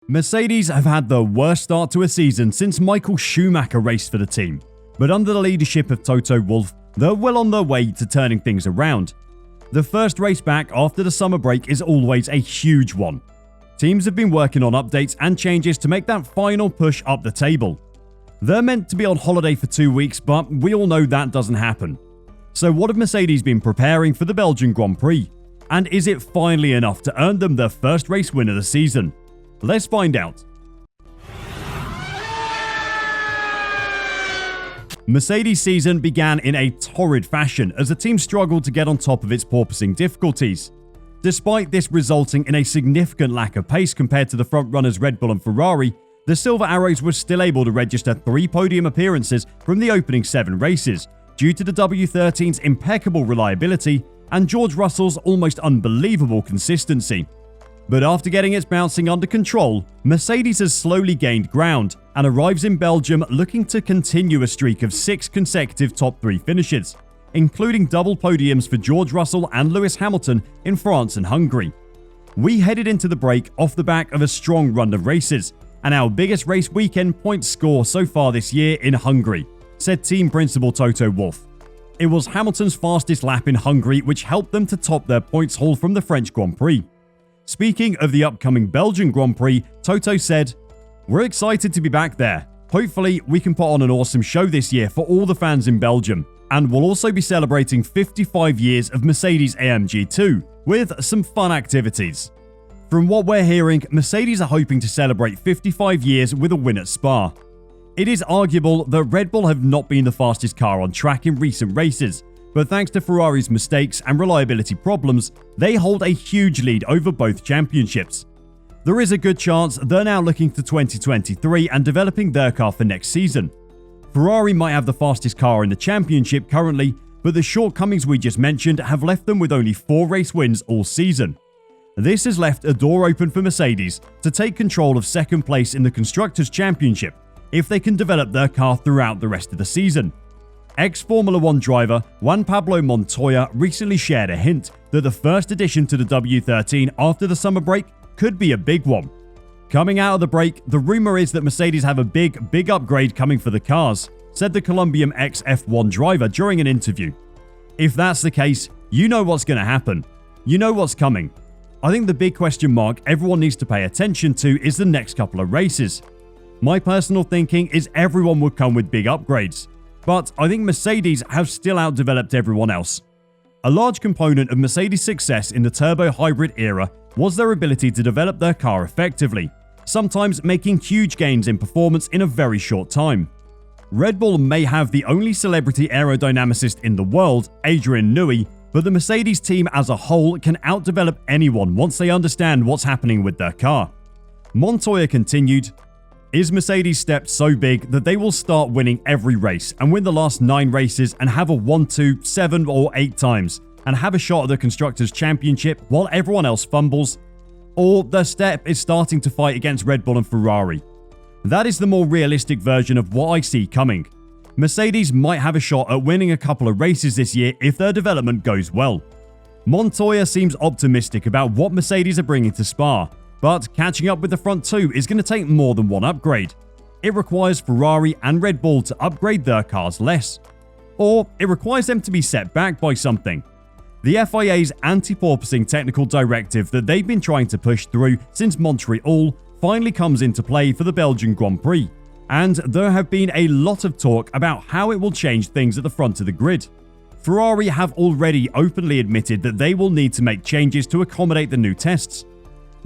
Mercedes have had the worst start to a season since Michael Schumacher raced for the team, but under the leadership of Toto Wolff, they're well on their way to turning things around. The first race back after the summer break is always a huge one. Teams have been working on updates and changes to make that final push up the table. They're meant to be on holiday for 2 weeks, but we all know that doesn't happen. So what have Mercedes been preparing for the Belgian Grand Prix? And is it finally enough to earn them their first race win of the season? Let's find out. Mercedes' season began in a torrid fashion as the team struggled to get on top of its porpoising difficulties. Despite this resulting in a significant lack of pace compared to the frontrunners Red Bull and Ferrari, the Silver Arrows were still able to register 3 podium appearances from the opening 7 races, due to the W13's impeccable reliability and George Russell's almost unbelievable consistency. But after getting its bouncing under control, Mercedes has slowly gained ground and arrives in Belgium looking to continue a streak of 6 consecutive top 3 finishes, including double podiums for George Russell and Lewis Hamilton in France and Hungary. We headed into the break off the back of a strong run of races, and our biggest race weekend point score so far this year in Hungary, said team principal Toto Wolff. It was Hamilton's fastest lap in Hungary which helped them to top their points haul from the French Grand Prix. Speaking of the upcoming Belgian Grand Prix, Toto said, "We're excited to be back there. Hopefully we can put on an awesome show this year for all the fans in Belgium, and we'll also be celebrating 55 years of Mercedes AMG 2 with some fun activities." From what we're hearing, Mercedes are hoping to celebrate 55 years with a win at Spa. It is arguable that Red Bull have not been the fastest car on track in recent races, but thanks to Ferrari's mistakes and reliability problems, they hold a huge lead over both championships. There is a good chance they're now looking to 2023 and developing their car for next season. Ferrari might have the fastest car in the championship currently, but the shortcomings we just mentioned have left them with only 4 race wins all season. This has left a door open for Mercedes to take control of second place in the Constructors' Championship if they can develop their car throughout the rest of the season. Ex-Formula 1 driver Juan Pablo Montoya recently shared a hint that the first addition to the W13 after the summer break could be a big one. Coming out of the break, the rumor is that Mercedes have a big upgrade coming for the cars, said the Colombian ex-F1 driver during an interview. If that's the case, you know what's going to happen. You know what's coming. I think the big question mark everyone needs to pay attention to is the next couple of races. My personal thinking is everyone would come with big upgrades, but I think Mercedes have still outdeveloped everyone else. A large component of Mercedes' success in the turbo hybrid era was their ability to develop their car effectively, sometimes making huge gains in performance in a very short time. Red Bull may have the only celebrity aerodynamicist in the world, Adrian Newey, but the Mercedes team as a whole can outdevelop anyone once they understand what's happening with their car. Montoya continued, "Is Mercedes stepped so big that they will start winning every race and win the last 9 races and have a 1, 2, 7 or 8 times and have a shot at the Constructors' Championship while everyone else fumbles? Or their step is starting to fight against Red Bull and Ferrari? That is the more realistic version of what I see coming. Mercedes might have a shot at winning a couple of races this year if their development goes well." Montoya seems optimistic about what Mercedes are bringing to Spa, but catching up with the front 2 is going to take more than one upgrade. It requires Ferrari and Red Bull to upgrade their cars less. Or it requires them to be set back by something. The FIA's anti-porpoising technical directive that they've been trying to push through since Montreal finally comes into play for the Belgian Grand Prix, and there have been a lot of talk about how it will change things at the front of the grid. Ferrari have already openly admitted that they will need to make changes to accommodate the new tests.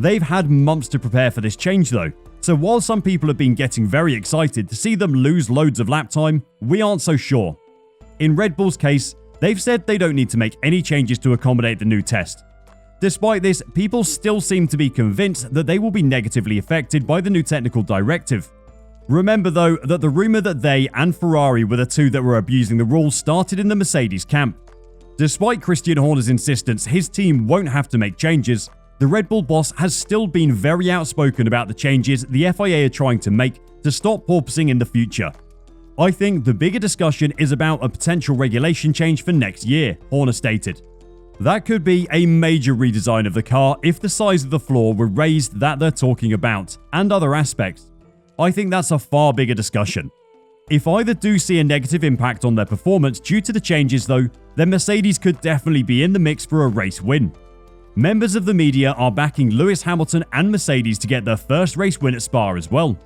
They've had months to prepare for this change though, so while some people have been getting very excited to see them lose loads of lap time, we aren't so sure. In Red Bull's case, they've said they don't need to make any changes to accommodate the new test. Despite this, people still seem to be convinced that they will be negatively affected by the new technical directive. Remember though that the rumor that they and Ferrari were the 2 that were abusing the rules started in the Mercedes camp. Despite Christian Horner's insistence his team won't have to make changes, the Red Bull boss has still been very outspoken about the changes the FIA are trying to make to stop porpoising in the future. I think the bigger discussion is about a potential regulation change for next year, Horner stated. That could be a major redesign of the car if the size of the floor were raised that they're talking about, and other aspects. I think that's a far bigger discussion. If either do see a negative impact on their performance due to the changes though, then Mercedes could definitely be in the mix for a race win. Members of the media are backing Lewis Hamilton and Mercedes to get their first race win at Spa as well.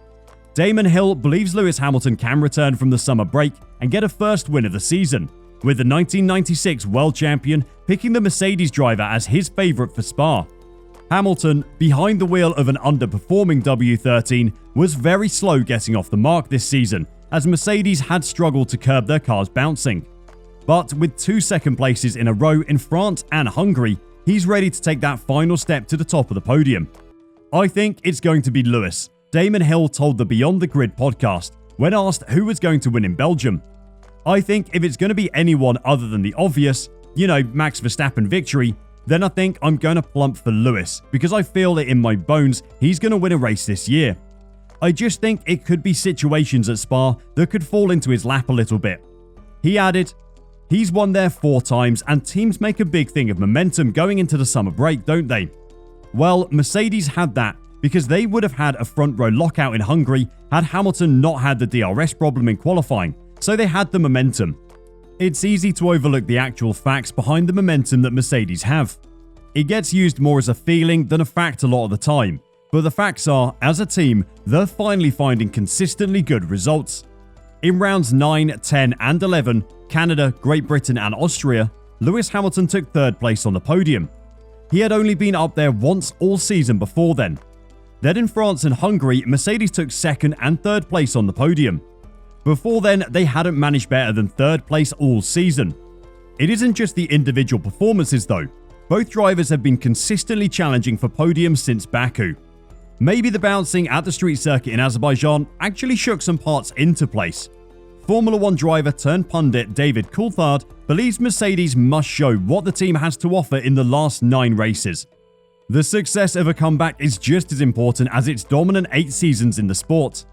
Damon Hill believes Lewis Hamilton can return from the summer break and get a first win of the season, with the 1996 world champion picking the Mercedes driver as his favourite for Spa. Hamilton, behind the wheel of an underperforming W13, was very slow getting off the mark this season, as Mercedes had struggled to curb their cars bouncing. But with 2 second places in a row in France and Hungary, he's ready to take that final step to the top of the podium. I think it's going to be Lewis, Damon Hill told the Beyond the Grid podcast when asked who was going to win in Belgium. I think if it's going to be anyone other than the obvious, Max Verstappen victory, then I think I'm going to plump for Lewis because I feel it in my bones he's going to win a race this year. I just think it could be situations at Spa that could fall into his lap a little bit. He added, "He's won there 4 times and teams make a big thing of momentum going into the summer break, don't they? Well, Mercedes had that because they would have had a front row lockout in Hungary had Hamilton not had the DRS problem in qualifying, so they had the momentum. It's easy to overlook the actual facts behind the momentum that Mercedes have. It gets used more as a feeling than a fact a lot of the time, but the facts are, as a team, they're finally finding consistently good results. In rounds 9, 10 and 11, Canada, Great Britain and Austria, Lewis Hamilton took 3rd place on the podium. He had only been up there once all season before then. Then in France and Hungary, Mercedes took 2nd and 3rd place on the podium. Before then, they hadn't managed better than 3rd place all season. It isn't just the individual performances though. Both drivers have been consistently challenging for podiums since Baku. Maybe the bouncing at the street circuit in Azerbaijan actually shook some parts into place. Formula 1 driver turned pundit David Coulthard believes Mercedes must show what the team has to offer in the last 9 races. The success of a comeback is just as important as its dominant 8 seasons in the sport.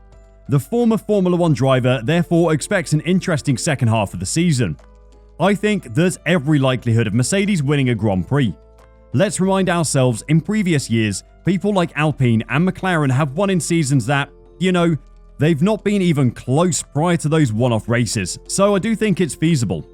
The former Formula 1 driver therefore expects an interesting second half of the season. I think there's every likelihood of Mercedes winning a Grand Prix. Let's remind ourselves, in previous years, people like Alpine and McLaren have won in seasons that, they've not been even close prior to those one-off races, so I do think it's feasible.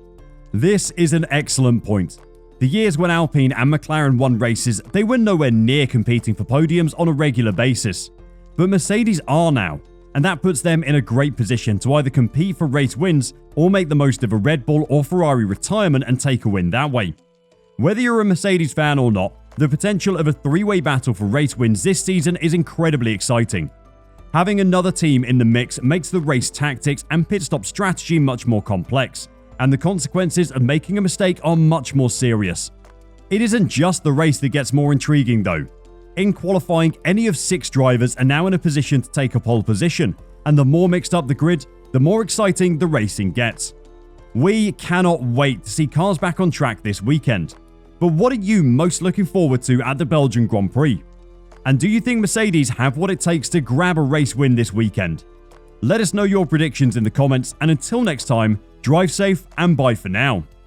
This is an excellent point. The years when Alpine and McLaren won races, they were nowhere near competing for podiums on a regular basis. But Mercedes are now, and that puts them in a great position to either compete for race wins or make the most of a Red Bull or Ferrari retirement and take a win that way. Whether you're a Mercedes fan or not, the potential of a 3-way battle for race wins this season is incredibly exciting. Having another team in the mix makes the race tactics and pit stop strategy much more complex, and the consequences of making a mistake are much more serious. It isn't just the race that gets more intriguing though. In qualifying, any of 6 drivers are now in a position to take a pole position, and the more mixed up the grid, the more exciting the racing gets. We cannot wait to see cars back on track this weekend. But what are you most looking forward to at the Belgian Grand Prix? And do you think Mercedes have what it takes to grab a race win this weekend? Let us know your predictions in the comments, and until next time, drive safe and bye for now.